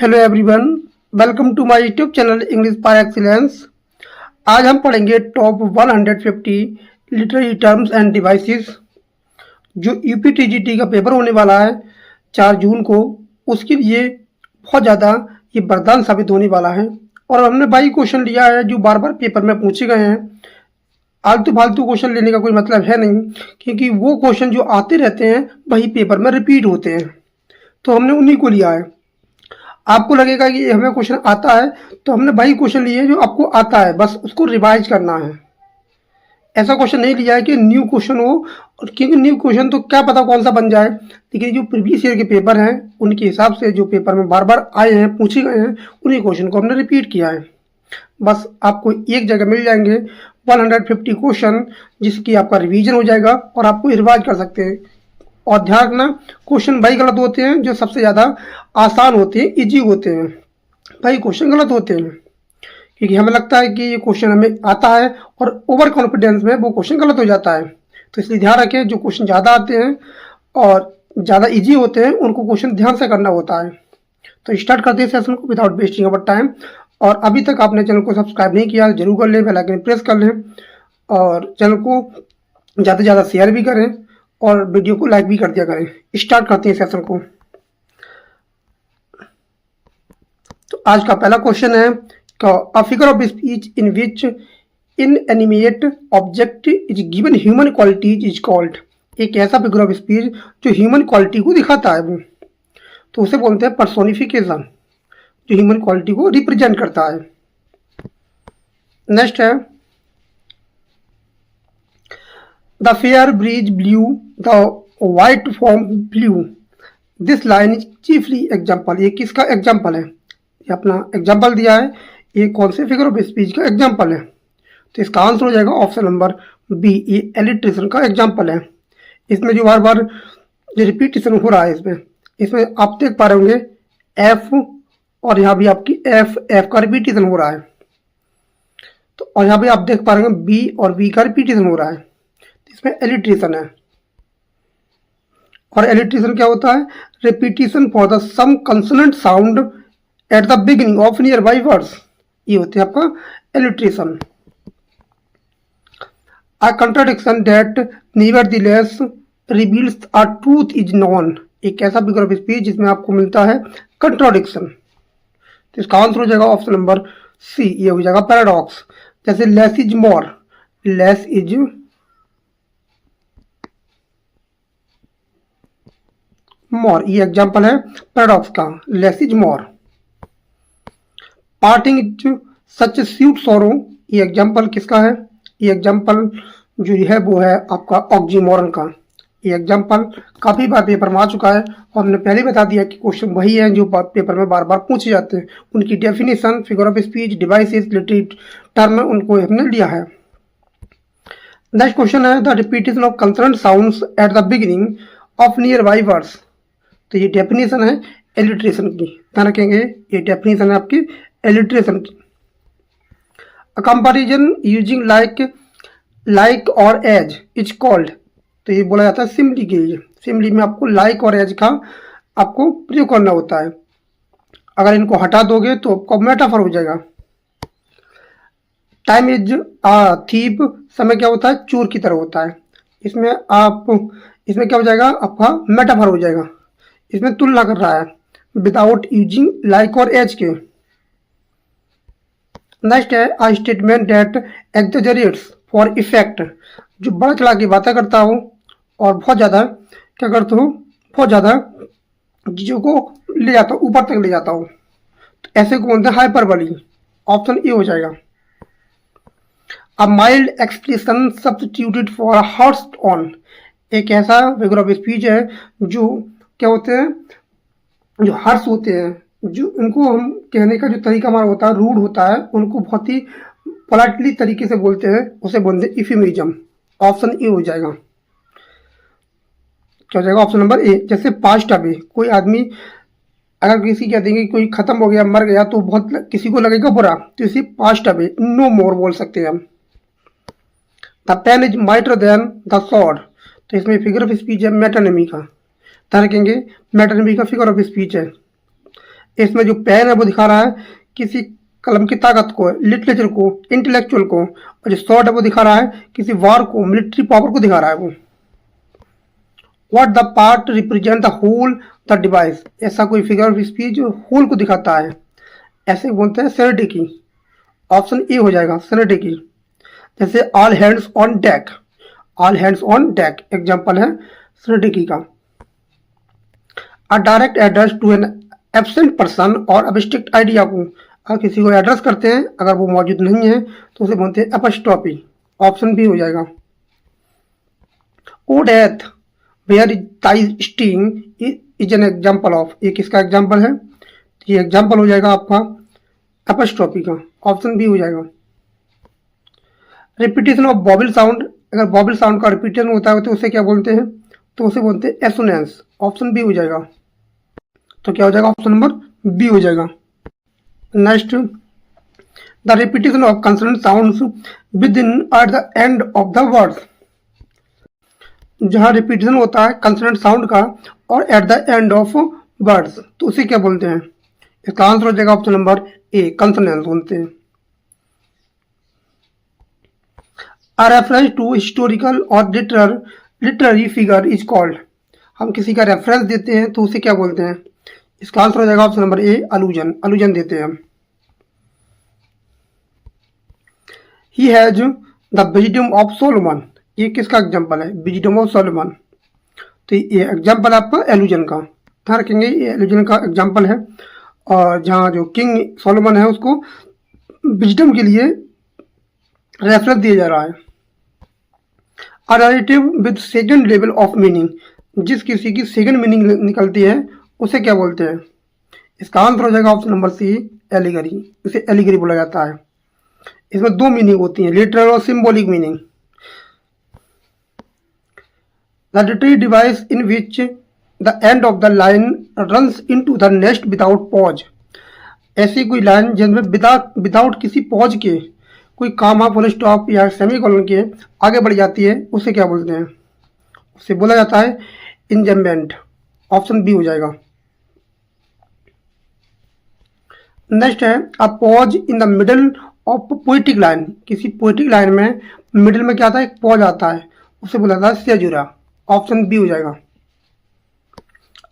Hello everyone, welcome to my YouTube channel English by excellence. आज हम पढ़ेंगे top 150 literary terms and devices जो UPTGT का paper होने वाला है 4 जून को। उसके लिए बहुत ज़्यादा ये वरदान साबित होने वाला है। और हमने 22 क्वेश्चन लिया है जो बार बार पेपर में पूछे गए हैं। आलतू फालतू क्वेश्चन लेने का कोई मतलब है नहीं, क्योंकि वो क्वेश्चन जो आते रहते हैं वही पेपर में रिपीट होते हैं, तो हमने उन्हीं को लिया है। आपको लगेगा कि हमें क्वेश्चन आता है, तो हमने वही क्वेश्चन लिए जो आपको आता है, बस उसको रिवाइज करना है। ऐसा क्वेश्चन नहीं लिया है कि न्यू क्वेश्चन हो, और क्योंकि न्यू क्वेश्चन तो क्या पता कौन सा बन जाए, लेकिन जो प्रीवियस ईयर के पेपर हैं उनके हिसाब से जो पेपर में बार बार आए हैं, पूछे गए हैं, उन्हीं क्वेश्चन को हमने रिपीट किया है। बस आपको एक जगह मिल जाएंगे 150 क्वेश्चन, जिसकी आपका रिवीजन हो जाएगा और आपको रिवाइज कर सकते हैं। और ध्यान रखना, क्वेश्चन वही गलत होते हैं जो सबसे ज़्यादा आसान होते हैं, इजी होते हैं, वही क्वेश्चन गलत होते हैं। क्योंकि हमें लगता है कि ये क्वेश्चन हमें आता है और ओवर कॉन्फिडेंस में वो क्वेश्चन गलत हो जाता है। तो इसलिए ध्यान रखें, जो क्वेश्चन ज़्यादा आते हैं और ज़्यादा इजी होते हैं उनको क्वेश्चन ध्यान से करना होता है। तो स्टार्ट करते हैं सेशन को विदाउट वेस्टिंग अवर टाइम। और अभी तक आपने चैनल को सब्सक्राइब नहीं किया, जरूर कर लें, बेल आइकन प्रेस कर लें और चैनल को ज़्यादा से ज़्यादा शेयर भी करें और वीडियो को लाइक भी कर दिया करें। स्टार्ट करते हैं सेशन को। तो आज का पहला क्वेश्चन है, a figure of speech in which inanimate object is given human qualities is called. एक ऐसा फिगर ऑफ स्पीच जो ह्यूमन क्वालिटी को दिखाता है, वो तो उसे बोलते हैं पर्सोनिफिकेशन, जो ह्यूमन क्वालिटी को रिप्रेजेंट करता है। नेक्स्ट है, the fair breeze blew the white foam blew, this line is chiefly example. ये किसका एग्जाम्पल है? ये अपना एग्जाम्पल दिया है, ये कौन से फिगर ऑफ स्पीच का एग्जाम्पल है? तो इसका आंसर हो जाएगा ऑप्शन नंबर बी, ये एलिट्रेशन का एग्जाम्पल है। इसमें जो बार बार जो रिपीटेशन हो रहा है, इसमें आप देख पा रहे होंगे एफ, और यहाँ भी आपकी एफ का रिपीटेशन हो रहा है। तो और यहाँ भी आप देख पा रहे होंगे बी और वी का रिपीटेशन हो रहा है, इसमें एलिट्रेशन है। और एलिट्रेशन क्या होता है? Repetition for the same consonant sound at the beginning of nearby words, ये होते हैं आपका alliteration. A contradiction that nevertheless reveals a truth is known, एक ऐसा फिगर ऑफ स्पीच जिसमें आपको मिलता है कंट्राडिक्शन। तो इसका आंसर हो जाएगा ऑप्शन नंबर सी, ये हो जाएगा पैराडॉक्स। जैसे less is more, less is more, ये एग्जांपल है पैराडॉक्स का, less is more. Parting is such sweet sorrow, ये एग्जांपल किसका है? ये एग्जांपल जो है वो है आपका ऑक्सीमोरन का। ये एग्जांपल काफ़ी बार पेपर में आ चुका है और हमने पहले बता दिया कि क्वेश्चन वही है जो पेपर में बार बार पूछे जाते हैं। उनकी definition, figure of speech, devices, literary term, उनको हमने लिया है। नेक्स्ट क्वेश्चन है, the repetition of concern sounds eight the beginning of nearby words. तो ये डेफिनेशन है एलिट्रेशन की, ध्यान रखेंगे, ये डेफिनेशन है आपकी एलिट्रेशन की। अ कंपैरिजन यूजिंग लाइक और एज इज कॉल्ड, तो ये बोला जाता है सिमली के लिए। सिमली में आपको लाइक और एज का आपको प्रयोग करना होता है। अगर इनको हटा दोगे तो आपका मेटाफर हो जाएगा। टाइम इज अ थीप, समय क्या होता है? चोर की तरह होता है। इसमें क्या हो जाएगा? आपका मेटाफर हो जाएगा। इसमें तुलना कर रहा है विदाउट यूजिंग लाइक और एज के। नेक्स्ट है, a statement that exaggerates for effect, जो बड़ा चढ़ा के बातें करता हो और बहुत ज़्यादा क्या करता हो, बहुत ज़्यादा चीज़ों को ले जाता हो, ऊपर तक ले जाता हो, तो ऐसे को बोलते हैं हाइपरबोली। ऑप्शन ए हो जाएगा। A mild expression substituted for harsh one, एक ऐसा फिगर ऑफ स्पीच है जो क्या होते हैं, जो हर्ष होते हैं, जो उनको हम कहने का जो तरीका हमारा होता है रूड होता है, उनको बहुत ही पोलाइटली तरीके से बोलते हैं, उसे बोलते हैं इफेमिज्म। ऑप्शन ए हो जाएगा। क्या हो जाएगा? ऑप्शन नंबर ए। जैसे पास्ट अभी कोई आदमी अगर किसी कह देंगे कोई खत्म हो गया, मर गया, तो बहुत किसी को लगेगा बुरा, तो इसे पास्ट अभी नो मोर बोल सकते हैं हम। The pen is mightier than the sword, तो इसमें फिगर ऑफ स्पीच है मेटानिमी का, ध्यान रखेंगे मेटानिमी का फिगर ऑफ स्पीच है। इसमें जो पेन है वो दिखा रहा है किसी कलम की ताकत को, लिटरेचर को, इंटेलेक्चुअल को, और जो स्वॉर्ड है वो दिखा रहा है किसी वार को, मिलिट्री पावर को दिखा रहा है वो। What the part represent the whole the device, ऐसा कोई फिगर ऑफ स्पीच जो होल को दिखाता है, ऐसे बोलते हैं सेनेटिकी। ऑप्शन ए हो जाएगा सेनेटिकी। जैसे all hands on deck, all hands on deck example है सेनेटिकी का। A direct address to an absent person और अब्स्ट्रैक्ट आइडिया को, अगर किसी को एड्रेस करते हैं अगर वो मौजूद नहीं है तो उसे बोलते हैं एपस्ट्रॉफी। ऑप्शन बी हो जाएगा। ओ डेथ वेयर ताई sting is an example of, ये किसका एग्जाम्पल है? ये एग्जाम्पल हो जाएगा आपका एपस्ट्रॉफी का। ऑप्शन बी हो जाएगा। रिपीटेशन ऑफ बॉबिल साउंड, अगर बॉबिल साउंड का रिपीटेशन होता है तो उसे क्या बोलते हैं? तो उसे बोलते हैं एसोनेंस। ऑप्शन बी हो जाएगा। तो क्या हो जाएगा? ऑप्शन नंबर बी हो जाएगा। Next, the repetition of consonant sounds with in eight the end of the words, जहां रिपीटेशन होता है कंसोनेंट साउंड का और eight the end of words, तो उसे क्या बोलते हैं? इसका आंसर हो जाएगा ऑप्शन नंबर ए, कंसोनेंस बोलते हैं। A reference to historical or literary figure is called, हम किसी का रेफरेंस देते हैं तो उसे क्या बोलते हैं? इसका आंसर हो जाएगा ऑप्शन नंबर ए, अलूजन, अलूजन देते हैं हम। He has the wisdom of Solomon, ये किसका एग्जाम्पल है? Wisdom of Solomon. तो ये एग्जाम्पल आपका एलूजन का, ध्यान रखेंगे ये एलूजन का एग्जाम्पल है। और जहाँ जो किंग सोलोमन है उसको विजडम के लिए रेफरेंस दिया जा रहा है। A narrative with second level of meaning, जिस किसी की सेकंड मीनिंग निकलती है उसे क्या बोलते हैं? इसका आंसर हो जाएगा ऑप्शन नंबर सी, एलिगरी। इसे एलिगरी बोला जाता है। इसमें दो मीनिंग होती है, लिटरल और symbolic meaning. The literary device in which the end of the line runs into the next without pause, ऐसी कोई लाइन जिनमें विदाउट किसी पॉज के कोई कामा, फुल स्टॉप या सेमीकोलन के आगे बढ़ जाती है, उसे क्या बोलते हैं? उसे बोला जाता है इंजम्बेंट। ऑप्शन बी हो जाएगा। नेक्स्ट है a pause in the middle of poetic line, किसी पोएटिक लाइन में मिडिल में क्या आता है? एक पॉज आता है, उसे बोला जाता है सेजुरा। ऑप्शन बी हो जाएगा।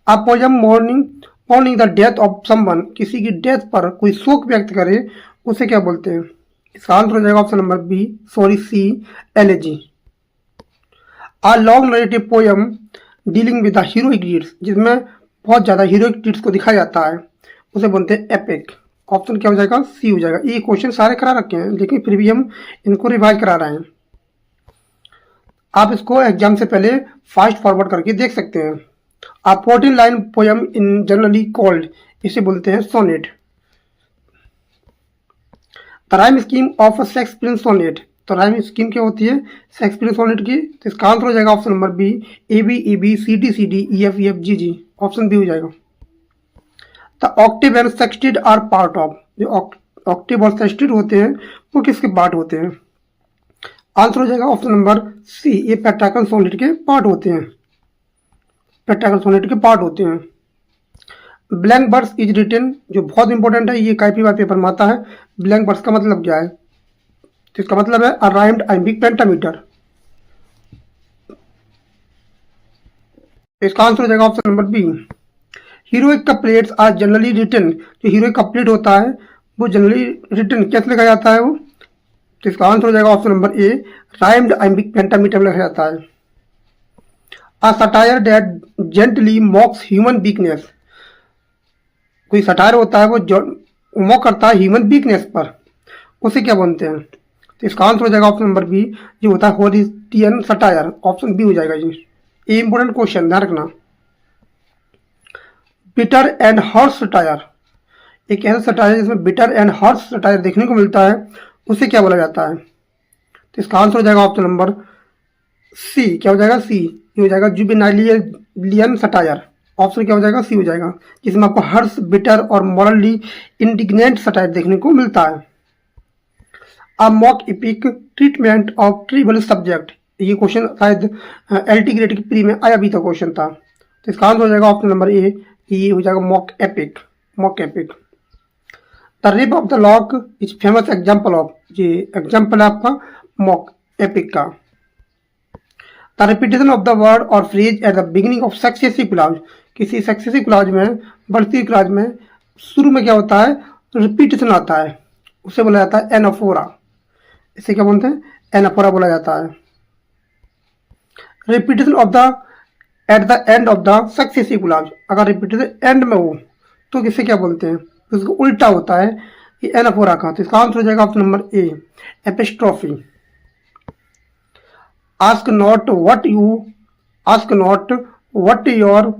A poem morning the death of someone, किसी की डेथ पर कोई शोक व्यक्त करे उसे क्या बोलते हैं? इसका आंसर हो जाएगा option number B, sorry C, elegy. A long narrative poem dealing with the heroic deeds, जिसमें बहुत ज्यादा हीरोइक डीड्स को दिखाया जाता है, उसे बोलते हैं एपिक। ऑप्शन क्या हो जाएगा? सी हो जाएगा। ये क्वेश्चन सारे करा रखे हैं लेकिन फिर भी हम इनको रिवाइज करा रहे हैं। आप इसको एग्जाम से पहले फास्ट फॉरवर्ड करके देख सकते हैं। A 14 line poem in generally called, इसे बोलते हैं sonnet. The rhyme scheme of Shakespearean sonnet, तो राइम स्कीम क्या होती है शेक्सपियरियन सोनेट की? तो इसका आंसर हो जाएगा option number B, A B C D E F G G. Option B हो जाएगा। The octave and sextet are part of, जो ऑक्टेव और सेक्सटेड होते हैं वो किसके पार्ट होते हैं? आंसर हो जाएगा ऑप्शन नंबर सी, ये पेंटाटोन सोनेट के पार्ट होते हैं, पेंटाटोन सोनेट के पार्ट होते हैं। ब्लैंक वर्स इज रिटन, जो बहुत इंपॉर्टेंट है, ये कई बार पेपर में आता है। ब्लैंक वर्स का मतलब क्या है? तो इसका मतलब है अ राइम्ड आइम्बिक पेंटामीटर। इसका आंसर हो जाएगा option number B. Heroic couplets are generally written, जो हीरोइक कप्लेट होता है वो जनरली रिटन कैसे लिखा जाता है वो? तो इसका आंसर हो जाएगा ऑप्शन नंबर ए, राइम्ड आइम्बिक पेंटामीटर लिखा जाता है। A satire that gently मॉक्स human weakness, कोई सटायर होता है वो जो मॉक करता है ह्यूमन वीकनेस पर, उसे क्या बोलते हैं? तो इसका आंसर हो जाएगा ऑप्शन नंबर बी, जो होता है होरिस्टियन सटायर। ऑप्शन बी हो जाएगा जी। ये इंपॉर्टेंट क्वेश्चन ध्यान रखना। बिटर एंड हॉर्स सटायर, एक ऐसा सटायर जिसमें बिटर एंड हॉर्स सटायर देखने को मिलता है, उसे क्या बोला जाता है? तो इसका आंसर हो जाएगा ऑप्शन नंबर सी, क्या हो जाएगा? सी, ये हो जाएगा जुवेनाइलियन सटायर। ऑप्शन क्या हो जाएगा? सी हो जाएगा, जिसमें आपको हर्ष, बिटर और मॉरली इंडिग्नेंट सटायर देखने को मिलता है। A mock epic treatment of trivial subject, ये क्वेश्चन शायद एलटी ग्रेड की प्री में आया भी था, क्वेश्चन था। तो इसका आंसर हो जाएगा ऑप्शन नंबर ए, ये हो जाएगा mock epic. Mock epic. The rape of the lock is famous example of, ये एग्जाम्पल है आपका मॉक एपिक का। The repetition of the word और phrase at the beginning of successive clause, किसी सक्सेसिव क्लॉज में, बढ़ती क्लॉज में शुरू में क्या होता है, रिपीटेशन आता है, उसे बोला जाता है एनाफोरा। इसे क्या बोलते हैं, एनाफोरा बोला जाता है। Repetition of the eight the end of the successive clause, अगर रिपीटेशन एंड में हो तो किसे क्या बोलते हैं, उसको उल्टा होता है ये एनाफोरा का। तो इसका आंसर हो जाएगा option number A, apostrophe. Ask not what your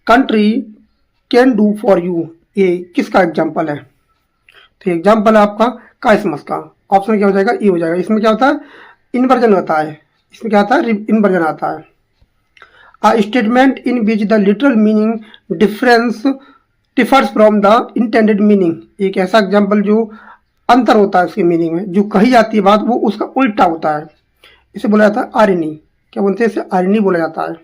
country can do for you, ये किसका एग्जाम्पल है, तो एग्जाम्पल है आपका काइसमस का। ऑप्शन क्या हो जाएगा, ए हो जाएगा। इसमें क्या होता है, इन्वर्जन होता है, इसमें क्या आता है, इन्वर्जन आता है। A statement in which the literal meaning differs from the intended meaning, एक ऐसा एग्जाम्पल जो अंतर होता है उसकी मीनिंग में, जो कही जाती है बात वो उसका उल्टा होता है, इसे बोला जाता है आयरनी। क्या बोलते हैं, इसे आयरनी बोला जाता है।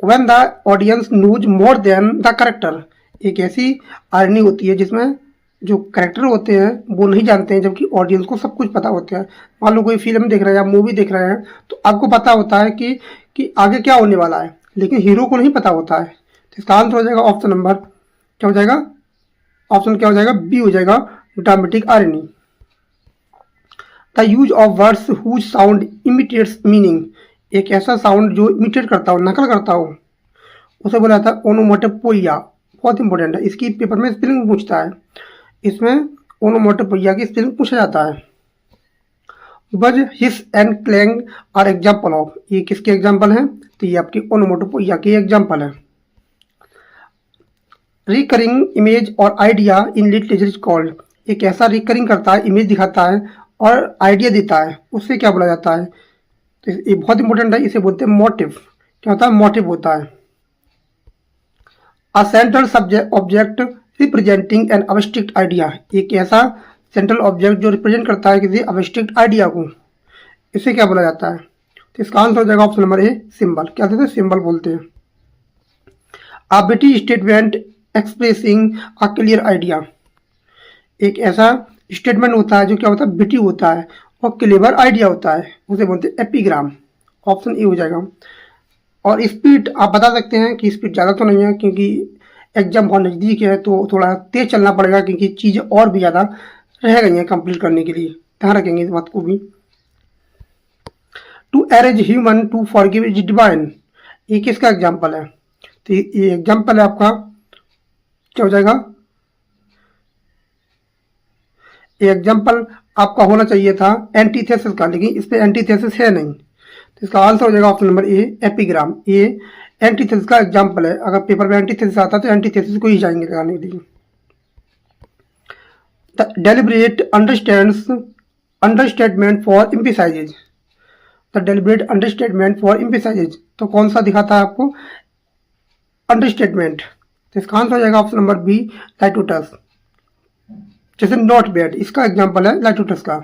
When the audience knows more than the character, एक ऐसी आयरनी होती है जिसमें जो करेक्टर होते हैं वो नहीं जानते हैं, जबकि ऑडियंस को सब कुछ पता होता है। मान लो कोई फिल्म देख रहे हैं या मूवी देख रहे हैं तो आपको पता होता है कि आगे क्या होने वाला है, लेकिन हीरो को नहीं पता होता है। तो इसका आंसर हो जाएगा ऑप्शन नंबर क्या हो जाएगा, ऑप्शन क्या हो जाएगा, बी हो जाएगा, dramatic irony. The use of words whose sound imitates meaning, एक ऐसा साउंड जो इमिटेट करता हो, नकल करता हो, उसे बोला जाता है ओनोमोटोपोइया। बहुत इंपॉर्टेंट है, इसकी पेपर में स्पेलिंग पूछता है, इसमें ओनोमोटोपोइया की स्पेलिंग पूछा जाता है। Buzz, hiss and clang are example of, ये किसके एग्जाम्पल हैं, तो ये आपकी ओनोमोटोपोइया की एग्जाम्पल है। रिकरिंग इमेज और idea in literature is called, एक ऐसा रिकरिंग करता है, इमेज दिखाता है और आइडिया देता है, उससे क्या बोला जाता है, तो ये बहुत इंपॉर्टेंट है, इसे बोलते हैं मोटिव। क्या होता है, मोटिव होता है। A central subject object representing N abstract idea, एक ऐसा सेंट्रल ऑब्जेक्ट जो रिप्रेजेंट करता है किसी अब्स्ट्रैक्ट आइडिया को, इसे क्या बोला जाता है, तो इसका आंसर हो जाएगा ऑप्शन नंबर ए, सिंबल। क्या कहते हैं, सिंबल बोलते हैं। अ बिटी statement expressing a clear idea, एक ऐसा स्टेटमेंट होता है जो क्या होता है, बिटी होता है और क्लेवर आइडिया होता है, उसे बोलते हैं एपिग्राम। ऑप्शन ए हो जाएगा। और स्पीड आप बता सकते हैं कि स्पीड ज़्यादा तो नहीं है, क्योंकि एग्जाम बहुत नज़दीक है तो थोड़ा तेज चलना पड़ेगा, क्योंकि चीज़ें और भी ज़्यादा रह गई हैं कंप्लीट करने के लिए, ध्यान रखेंगे इस बात को भी। To err is human to forgive is divine, ये किसका एग्जाम्पल है, तो ये एग्जाम्पल है आपका क्या हो जाएगा, ये एग्जाम्पल आपका होना चाहिए था एंटीथेसिस का, लेकिन इस पे एंटीथेसिस है नहीं, तो इसका आंसर हो जाएगा ऑप्शन नंबर ए, एपिग्राम। ये एंटीथेसिस का एग्जाम्पल है, अगर पेपर में एंटीथेसिस आता तो एंटीथेसिस को ही जाएंगे लगाने के लिए। The deliberate understatement for emphasises, the deliberate understatement for emphasises, तो कौन सा दिखाता है आपको, अंडरस्टेटमेंट, तो इसका आंसर हो जाएगा ऑप्शन नंबर बी, लाइटोटस। जैसे नॉट बैड, इसका एग्जाम्पल है लाइटोटस का।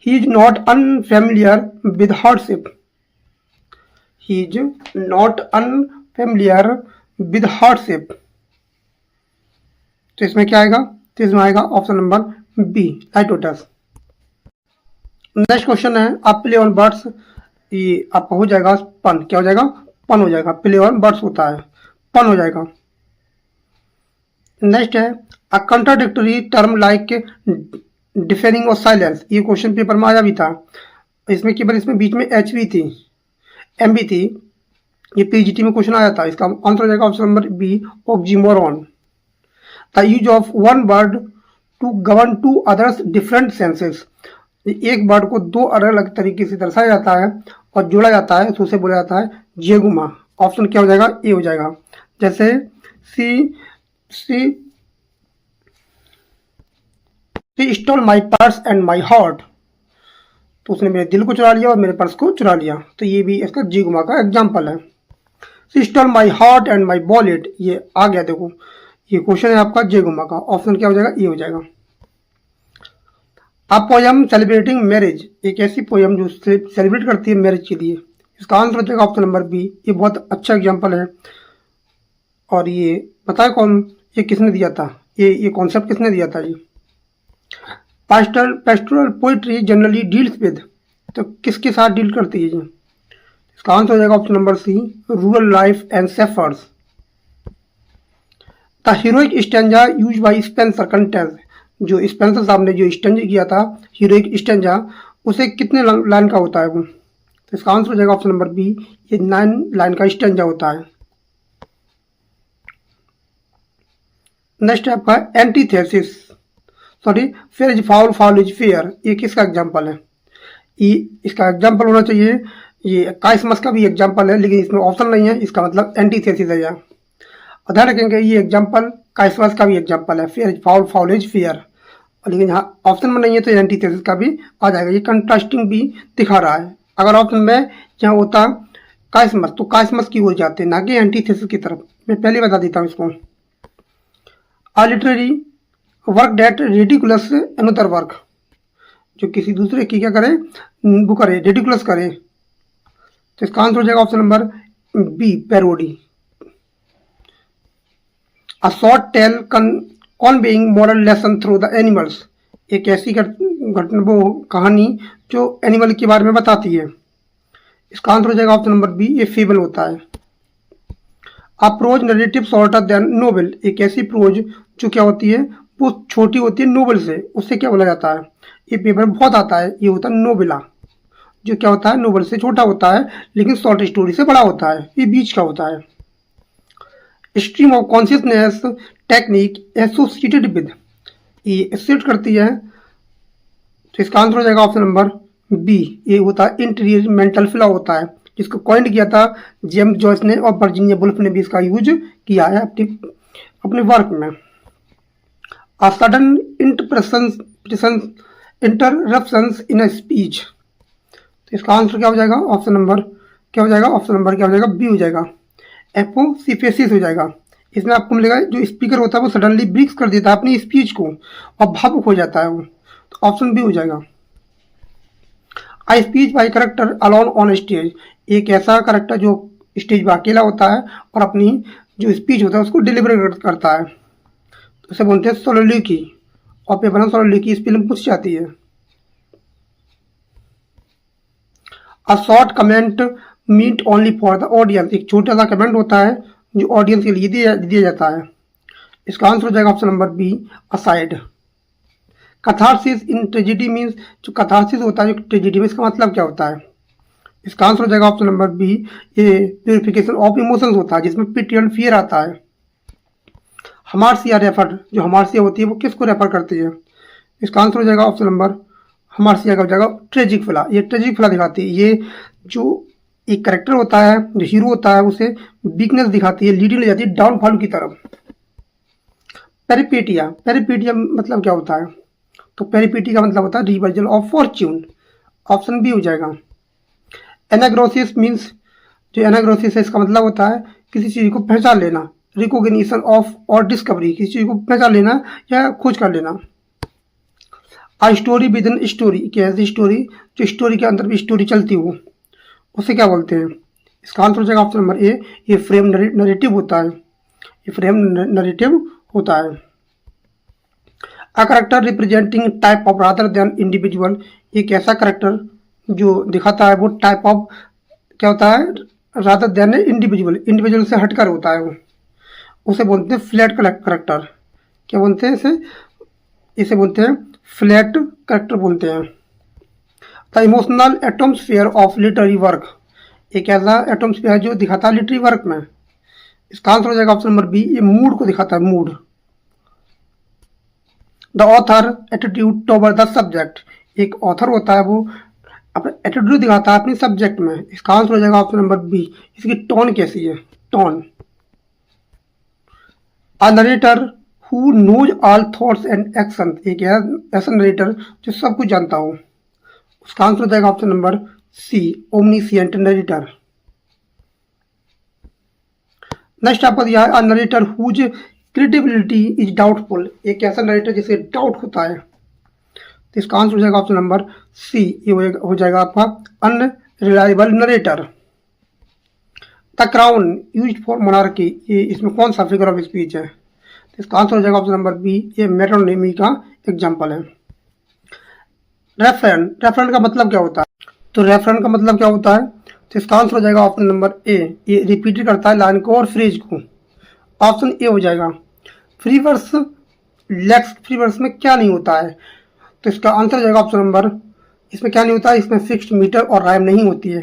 He is not unfamiliar with hardship, he is not unfamiliar with hardship, तो इसमें क्या आएगा, तो इसमें आएगा option number B, litotes. Next question है, आप प्ले ऑन बर्ड्स, ये आपका हो जाएगा पन, क्या हो जाएगा, पन हो जाएगा, प्ले ऑन बर्ड्स होता है, पन हो जाएगा। नेक्स्ट है, अ कंट्राडिक्टरी टर्म लाइक डिफेनिंग और साइलेंस, ये क्वेश्चन पेपर में आया भी था, इसमें केवल इसमें बीच में एच भी थी, एम भी थी, ये पीजीटी में क्वेश्चन आया था। इसका आंसर हो जाएगा option number B, oxymoron. The use of one word to govern two others different senses, एक वर्ड को दो अलग अलग तरीके से दर्शाया जाता है और जोड़ा जाता है तो उसे बोला जाता है जेगुमा। ऑप्शन क्या हो जाएगा, ए हो जाएगा। जैसे she stole my purse and my heart, तो उसने मेरे दिल को चुरा लिया और मेरे पर्स को चुरा लिया, तो ये भी इसका जेगुमा का एग्जाम्पल है। She stole my heart and my wallet, ये आ गया, देखो ये क्वेश्चन है आपका जेगुमा का। ऑप्शन क्या हो जाएगा, ए हो जाएगा। अ पोयम सेलिब्रेटिंग मैरिज, एक ऐसी पोयम जो सेलिब्रेट करती है मैरिज के लिए, इसका आंसर हो जाएगा ऑप्शन नंबर बी, ये बहुत अच्छा एग्जाम्पल है। और ये पता है कौन, ये किसने दिया था, ये कॉन्सेप्ट किसने दिया था जी? Pastoral poetry generally deals with, तो किसके साथ डील करती है जी? इसका आंसर हो जाएगा option number C, rural life and shepherds. The heroic stanza use by Spenser contains, जो स्पेंसर साहब ने जो स्टेंजा किया था हीरोइक स्टेंजा, उसे कितने लाइन का होता है वो? तो इसका आंसर हो जाएगा ऑप्शन नंबर बी, ये 9 लाइन का स्टेंजा होता है। नेक्स्ट है आपका antithesis, sorry fair is foul, foul is fair, ये किसका एग्जाम्पल है? ये इसका एग्जाम्पल होना चाहिए, ये काइसमस का भी एग्जाम्पल है, लेकिन इसमें ऑप्शन नहीं है, इसका मतलब एंटीथेसिस है यहाँ। और ध्यान रखेंगे ये एग्जाम्पल काइसमस का भी एग्जाम्पल है, fair is foul, foul is fair, लेकिन यहाँ ऑप्शन में नहीं है तो एंटीथेसिस का भी आ जाएगा। ये कंट्रास्टिंग भी दिखा रहा है। अगर ऑप्शन में यहाँ होता काइसमस तो काइसमस की ओर जाते, ना कि एंटीथेसिस की तरफ। मैं पहले बता देता हूँ इसको। A literary work that ridicules another work, जो किसी दूसरे की क्या करे, वो करे, रेडिकुलस करे। तो इसका आंसर हो जाएगा option number B, parody. A short tale conveying moral lesson through the animals, एक ऐसी घटना वो कहानी जो एनिमल के बारे में बताती है। इसका आंसर हो जाएगा ऑप्शन नंबर बी, ये फेबल होता है। A prose narrative shorter than novel, एक ऐसी प्रोज जो क्या होती है, वो छोटी होती है नोवेल से, उससे क्या बोला जाता है? ये पेपर में बहुत आता है, ये होता है नोवेला, जो क्या होता है नोवेल से छोटा होता है लेकिन शॉर्ट स्टोरी से बड़ा होता है, ये बीच का होता है। Stream of consciousness technique associated with, ये एसोसिएट करती है। तो इसका आंसर हो जाएगा ऑप्शन नंबर बी, ये होता है इंटीरियर मेंटल फ्लो होता है, जिसको कॉइंट किया था जेम्स जॉयस ने, और वर्जीनिया वुल्फ ने भी इसका यूज किया है अपने वर्क में। A sudden interruptions in a speech, तो इसका आंसर क्या हो जाएगा? ऑप्शन नंबर क्या हो जाएगा? ऑप्शन नंबर क्या हो जाएगा? बी हो जाएगा, एपोसिफेसिस हो जाएगा। इसमें आपको मिलेगा जो स्पीकर होता है वो सडनली ब्रेक्स कर देता है अपनी स्पीच को और भावुक हो जाता है वो, तो ऑप्शन बी हो जाएगा। A speech by character alone on stage, एक ऐसा करेक्टर जो स्टेज पर अकेला होता है और अपनी जो स्पीच होता है उसको डिलीवर करता है, तो उसे बोलते हैं सोलोलिकी, और पेपर में सोलोलिकी इस फिल्म पूछ जाती है। A short comment meant only for the audience, एक छोटा सा कमेंट होता है जो ऑडियंस के लिए दिया जाता है। इसका आंसर हो जाएगा option number B, aside. Catharsis in tragedy means, जो कैथारसिस होता है जो ट्रेजेडी में, इसका मतलब क्या होता है? इसका आंसर हो जाएगा ऑप्शन नंबर बी, ये प्यूरिफिकेशन ऑफ इमोशंस होता है जिसमें पिटी और फियर आता है। हमार्सिया रेफर, जो हमार्सिया होती है वो किसको रेफर करती है? इसका आंसर हो जाएगा ऑप्शन नंबर, हमार्सिया का हो जाएगा ट्रेजिक फ्ला, ये ट्रेजिक फ्ला दिखाती है। ये जो एक करेक्टर होता है जो हीरो होता है उसे वीकनेस दिखाती है, लीडिंग ले जाती है डाउनफॉल की तरफ। पेरिपेटिया, पेरिपेटिया मतलब क्या होता है? तो पेरिपेटी का मतलब होता है reversal of fortune, option B हो जाएगा। एनाग्रोसिस मीन्स, जो एनाग्रोसिस है इसका मतलब होता है किसी चीज़ को पहचान लेना, रिकॉग्निशन ऑफ और डिस्कवरी, किसी चीज़ को पहचान लेना या खोज कर लेना। आ स्टोरी विद इन स्टोरी, क्या ऐसी स्टोरी जो स्टोरी के अंदर भी स्टोरी चलती हो, उसे क्या बोलते हैं? इसका आंसर हो जाएगा ऑप्शन नंबर ए, ये फ्रेम नरेटिव होता है, ये फ्रेम नरेटिव होता है। A character representing type of rather than individual, एक ऐसा करेक्टर जो दिखाता है वो टाइप ऑफ क्या होता है, रादर देन इंडिविजुअल, इंडिविजुअल से हटकर होता है वो, उसे बोलते हैं फ्लैट करेक्टर। क्या बोलते हैं इसे? इसे बोलते हैं फ्लैट करेक्टर बोलते हैं। The emotional atmosphere of literary work, एक ऐसा एटमॉस्फेयर जो दिखाता है लिटरेरी वर्क में। इसका आंसर हो जाएगा ऑप्शन नंबर बी, ये मूड को दिखाता है, mood. The author attitude toward the subject, एक ऑथर होता है वो अपना एटीट्यूड दिखाता है अपने सब्जेक्ट में। इसका आंसर हो जाएगा ऑप्शन नंबर बी, इसकी टोन कैसी है, tone. A narrator who knows all thoughts and action, एक ऐसा नरेटर जो सब कुछ जानता हो, उसका आंसर हो जाएगा option number C, omniscient narrator. Next आपका दिया है a narrator whose credibility is doubtful, एक ऐसा नरेटर जिसे डाउट होता है, तो इसका आंसर हो जाएगा ऑप्शन नंबर सी, ये हो जाएगा आपका unreliable narrator. The crown used for monarchy, ये इसमें कौन सा फिगर ऑफ स्पीच है? तो इसका आंसर हो जाएगा ऑप्शन नंबर बी, ये मेट्रोनिमी का एग्जाम्पल है। रेफरेंट, रेफरेंट का मतलब क्या होता है? तो रेफरेंट का मतलब क्या होता है? तो इसका आंसर हो जाएगा ऑप्शन नंबर ए, ये रिपीट करता है लाइन को और फ्रेज को। ऑप्शन ए हो जाएगा। Free verse, lacks free verse में क्या नहीं होता है? तो इसका आंसर हो जाएगा ऑप्शन नंबर, इसमें क्या नहीं होता है? इसमें फिक्स्ड मीटर और राइम नहीं होती है,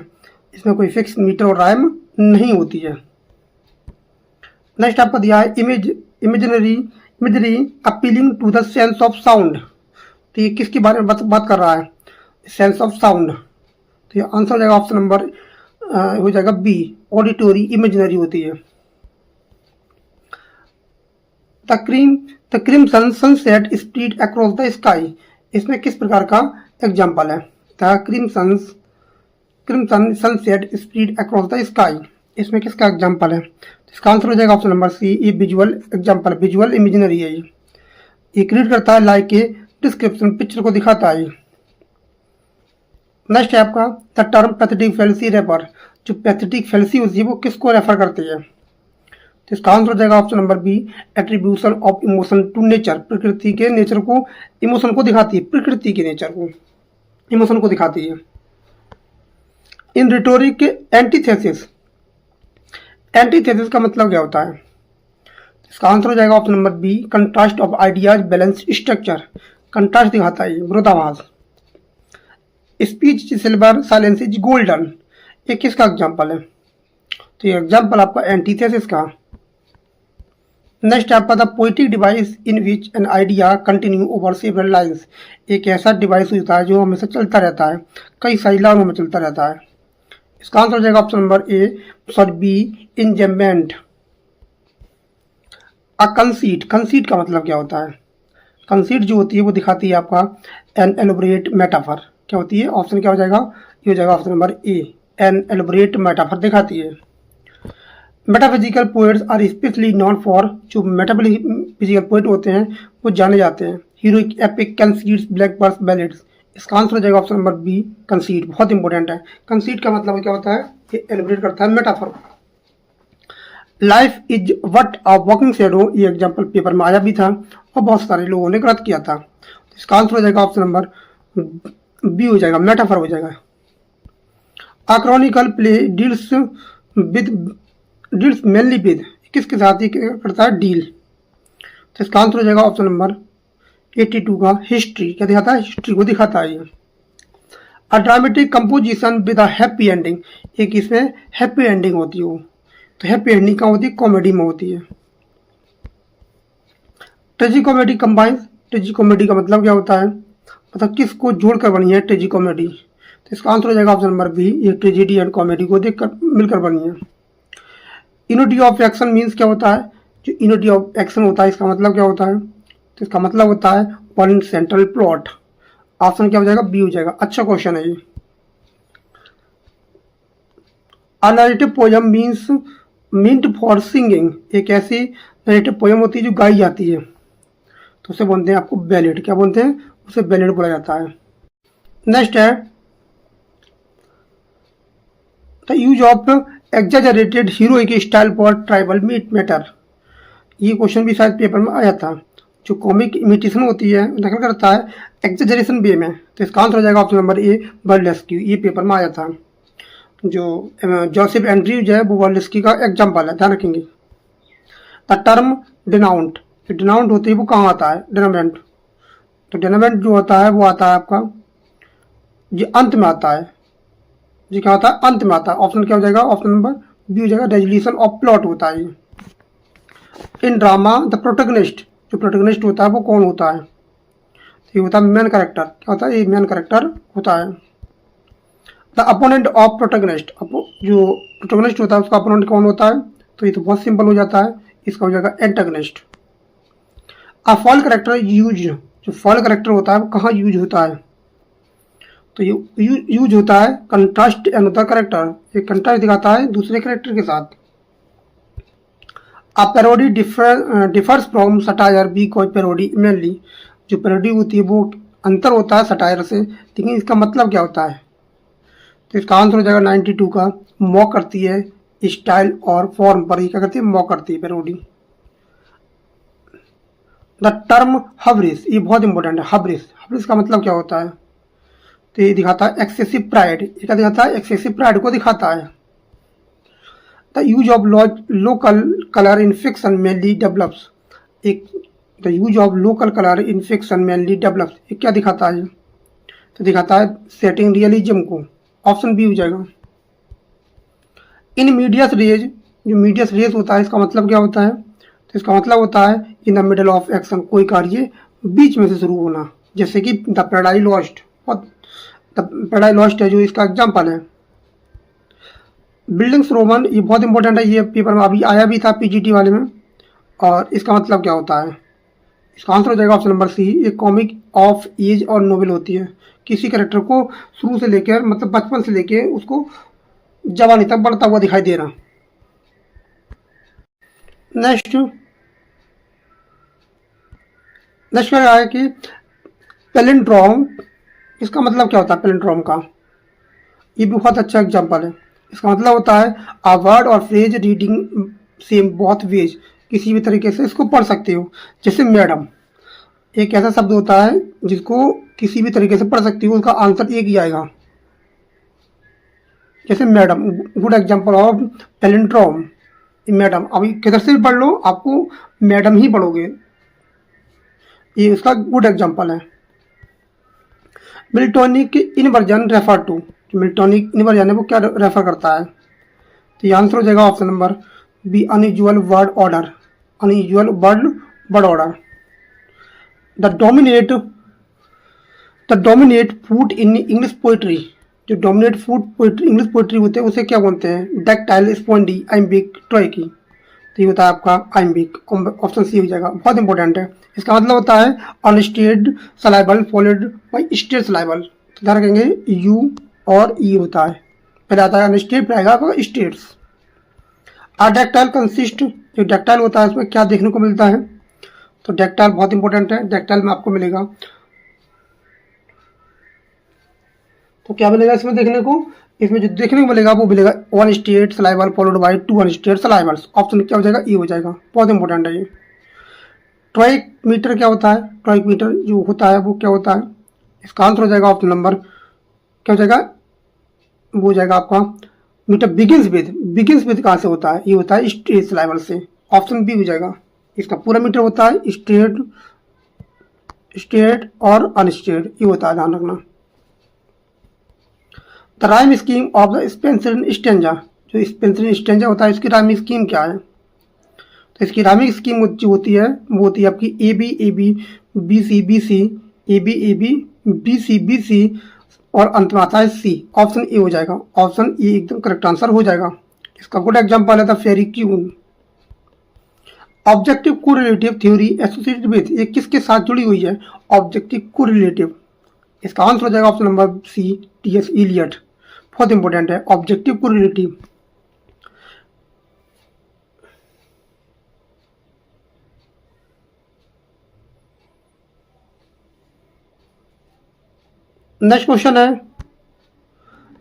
इसमें कोई फिक्स्ड मीटर और राइम नहीं होती है। नेक्स्ट आपको दिया है imagery appealing to the sense of sound, तो ये किसके बारे में बात कर रहा है? Sense of sound. तो ये आंसर हो जाएगा ऑप्शन नंबर हो जाएगा बी, ऑडिटोरी इमेजिनरी होती है। The crimson sunset spread across the sky, इसमें किस प्रकार का एग्जाम्पल है? The crimson sunset spread across the sky, इसमें किसका एग्जाम्पल है? इसका आंसर हो जाएगा ऑप्शन नंबर सी, ये विजुअल एग्जाम्पल, विजुअल इमेजिनरी है। ये क्रिएट करता है लाइक ए डिस्क्रिप्शन, पिक्चर को दिखाता है। नेक्स्ट है आपका the term pathetic fallacy refer, जो पैथेटिक फैलेसी होती है वो किसको रेफर करती है? तो इसका आंसर हो जाएगा option number B, attribution of emotion to nature, प्रकृति के नेचर को, इमोशन को दिखाती है, प्रकृति के नेचर को, इमोशन को दिखाती है। इन रिटोरिक एंटीथेसिस, एंटीथेसिस का मतलब क्या होता है? इसका आंसर हो जाएगा option number B, contrast of ideas balance structure, contrast दिखाता है, विरोधाभास। Speech silver silence is golden, ये किसका एग्जाम्पल है? तो ये एग्जाम्पल आपका एंटीथेसिस का। नेक्स्ट आपका the poetic device in which an idea continue over several lines, एक ऐसा डिवाइस होता है जो हमेशा चलता रहता है, कई सारी लाइनों में चलता रहता है। इसका आंसर हो जाएगा option number A, sorry B, enjambment. Conceit, conceit का मतलब क्या होता है? कंसीट जो होती है वो दिखाती है आपका एन एलोबरेट मेटाफर, क्या होती है? ऑप्शन क्या हो जाएगा? ये हो जाएगा option number A, an elaborate metaphor दिखाती है। Metaphysical poets are specially known for, जो मेटाफिजिकल पोएट होते हैं वो जाने जाते हैं, heroic epic conceits blank verse ballads. इसका आंसर हो जाएगा ऑप्शन नंबर बी, कंसीट, बहुत इंपॉर्टेंट है। कंसीट का मतलब क्या होता है? ये एलोबरेट करता है metaphor. Life is but a walking shadow, ये एग्जाम्पल पेपर में आया भी था और बहुत सारे लोगों ने गलत किया था। इसका आंसर हो जाएगा ऑप्शन नंबर बी हो जाएगा, मेटाफर हो जाएगा। अक्रॉनिकल प्ले डील्स मेनली विद, किसके साथ ही करता है? डील। तो इसका आंसर हो जाएगा ऑप्शन नंबर 82 का, हिस्ट्री, क्या दिखाता है? हिस्ट्री को दिखाता है ये। A dramatic composition with a happy ending, एक इसमें हैप्पी एंडिंग होती है, तो हैप्पी एंडिंग कहाँ होती है? कॉमेडी में होती है। ट्रेजी कॉमेडी कंबाइंस, ट्रेजी कॉमेडी का मतलब क्या होता है? मतलब किसको जोड़कर बनी है ट्रेजी कॉमेडी? तो इसका आंसर हो जाएगा ऑप्शन नंबर बी, ये ट्रेजेडी एंड कॉमेडी को देखकर मिलकर बनी है। यूनिटी ऑफ एक्शन मीन्स क्या होता है? जो यूनिटी ऑफ एक्शन होता है इसका मतलब क्या होता है? तो इसका मतलब होता है वन सेंट्रल प्लॉट। ऑप्शन क्या हो जाएगा? बी हो जाएगा, अच्छा क्वेश्चन है ये। A narrative poem means meant for singing, एक ऐसी नैरेटिव पोएम होती है जो गाई जाती है, तो उसे बोलते हैं आपको बैलेड, क्या बोलते हैं? उसे बैलेड बोला जाता है। नेक्स्ट है the use of exaggerated heroic style for tribal matter, ये क्वेश्चन भी शायद पेपर में आया था। जो कॉमिक इमिटेशन होती है, नकल करता है एग्जैजरेशन वे में, तो इसका आंसर हो जाएगा ऑप्शन नंबर ए, बर्लेस्की, ये पेपर में आया था। जो जोसेफ एंड्रयूज है वो बर्लेस्की का एग्जाम्पल है, ध्यान रखेंगे। द टर्म डिनाउंट, जो डिनाउंट होती है वो कहाँ आता है? डिनामेंट, तो डिनामेंट जो होता है वो आता है आपका जो अंत में आता है, जी क्या होता है? अंत में आता है। ऑप्शन क्या हो जाएगा? ऑप्शन नंबर बी हो जाएगा, रेजोल्यूशन ऑफ प्लॉट होता है। इन ड्रामा द प्रोटोगनिस्ट, जो प्रोटोगनिस्ट होता है वो कौन होता है? ये होता है मेन कैरेक्टर, क्या होता है? ये मेन कैरेक्टर होता है। द अपोनेंट ऑफ प्रोटोगनिस्ट, जो प्रोटोगनिस्ट होता है उसका अपोनेंट कौन होता है? तो ये तो बहुत सिंपल हो जाता है, इसका हो जाएगा एंटागनिस्ट। अ फॉल कैरेक्टर यूज, जो फॉल कैरेक्टर होता है वो कहाँ यूज होता है? तो ये यूज होता है कंट्रास्ट अनदर कैरेक्टर, ये कंट्रास्ट दिखाता है दूसरे कैरेक्टर के साथ। A parody differs from satire because parody mainly, जो पैरोडी होती है वो अंतर होता है सटायर से, लेकिन इसका मतलब क्या होता है? तो इसका आंसर हो जाएगा 92 का, मॉक करती है स्टाइल और फॉर्म पर ही क्या करती है, मॉक करती है पैरोडी। द टर्म हबरिस, ये बहुत इंपॉर्टेंट है। हबरिस, हबरिस का मतलब क्या होता है, तो ये दिखाता है एक्सेसिव प्राइड। ये क्या दिखाता है, एक्सेसिव प्राइड को दिखाता है। The use of local colour in fiction mainly develops, एक the use of local colour in fiction mainly develops, ये क्या दिखाता है, तो दिखाता है सेटिंग रियलिज्म को। ऑप्शन बी हो जाएगा। इन मीडियस रेज, जो मीडियस रेज होता है इसका मतलब क्या होता है, तो इसका मतलब होता है in the middle of action, कोई कार्य बीच में से शुरू होना, जैसे कि द पैराडाइज लॉस्ट, और द पैराडाइज लॉस्ट है जो इसका एग्जाम्पल है। बिल्डिंग्स रोमन, ये बहुत इंपॉर्टेंट है, ये पेपर में अभी आया भी था पीजीटी वाले में। और इसका मतलब क्या होता है, इसका आंसर हो जाएगा ऑप्शन नंबर सी। एक कॉमिक ऑफ एज और नोवेल होती है, किसी कैरेक्टर को शुरू से लेकर मतलब बचपन से लेकर उसको जवानी तक बढ़ता हुआ दिखाई दे रहा। नेक्स्ट क्या है कि पैलिंड्रोम, इसका मतलब क्या होता है पैलिंड्रोम का, ये भी बहुत अच्छा एग्जांपल है। इसका मतलब होता है अ वर्ड और phrase reading same both ways, किसी भी तरीके से इसको पढ़ सकते हो। जैसे मैडम, एक ऐसा शब्द होता है जिसको किसी भी तरीके से पढ़ सकती हो, उसका आंसर एक ही आएगा। जैसे madam, good example of palindrome, madam, अभी किधर से भी पढ़ लो आपको मैडम ही पढ़ोगे, ये उसका गुड एग्जांपल है। Miltonic inversion refer to, Miltonic inversion है वो क्या रेफर करता है, तो ये आंसर हो जाएगा option number B, unusual word order, unusual word order. The dominate foot in English poetry, जो dominate foot poetry English poetry होते हैं उसे क्या बोलते हैं, डक्टाइल, स्पॉन्डी, आइम्बिक, ट्रोइकी, तो ये होता है आपका आइम्बिक। ऑप्शन सी हो जाएगा, बहुत इंपॉर्टेंट है। इसका मतलब होता है अनस्टेड सलाइबल फॉलोड बाई स्टेट सलाइबल, तो ध्यान रखेंगे यू और ई होता है, पहले आता है अनस्टेड, फिर आएगा स्टेट्स। डक्टाइल कंसिस्ट, जो डक्टाइल होता है उसमें क्या देखने को मिलता है, तो डक्टाइल बहुत इंपॉर्टेंट है। डक्टाइल में आपको मिलेगा, तो क्या मिलेगा इसमें देखने को, इसमें जो देखने को मिलेगा वो मिलेगा वन स्टेट syllable followed by two unstressed syllables. Option क्या हो जाएगा, ई हो जाएगा, बहुत इंपॉर्टेंट है ये। ट्रॉइक मीटर क्या होता है, ट्रॉइक मीटर जो होता है वो क्या होता है, इसका आंसर हो जाएगा ऑप्शन नंबर क्या हो जाएगा, वो हो जाएगा आपका मीटर बिगिंस विद कहाँ से होता है, ये होता है स्टेट सलाइवल से। ऑप्शन बी हो जाएगा, इसका पूरा मीटर होता है स्टेट और अनस्टेट, ये होता है, ध्यान रखना। The rhyme scheme of the Spencer stanza, जो स्पेंसर स्टेंजा होता है इसकी राइमिंग स्कीम क्या है, तो इसकी राइमिंग स्कीम जो होती है वो होती है आपकी A B B C A B B C और अंत में आता है सी। ऑप्शन ए हो जाएगा, ऑप्शन ए एकदम करेक्ट आंसर हो जाएगा। इसका गुड एग्जांपल है the Faerie Queene. Objective correlative theory associated with, ये किसके साथ जुड़ी हुई है, ऑब्जेक्टिव कोरिलेटिव, इसका आंसर हो जाएगा option number C, T S. Eliot, बहुत इंपॉर्टेंट है ऑब्जेक्टिव कोरिलेटिव। नेक्स्ट क्वेश्चन है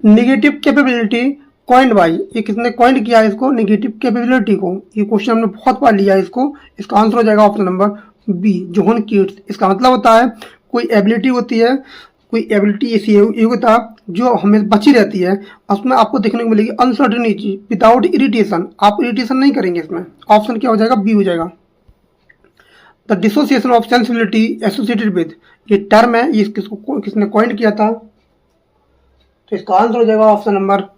निगेटिव कैपेबिलिटी कॉइंड बाई, ये किसने कॉइंड किया है इसको, निगेटिव कैपेबिलिटी को, ये क्वेश्चन हमने बहुत बार लिया है इसको। इसका आंसर हो जाएगा option number B, John Keats. इसका मतलब होता है कोई एबिलिटी होती है, कोई एबिलिटी ऐसी योग्यता जो हमें बची रहती है, उसमें आपको देखने को मिलेगी अनसर्टेनिटी विदाउट इरिटेशन, आप इरिटेशन नहीं करेंगे इसमें। ऑप्शन क्या हो जाएगा, बी हो जाएगा। The dissociation of sensibility associated with, ये टर्म है, ये किसको किसने कॉइंड किया था, तो इसका आंसर हो जाएगा ऑप्शन नंबर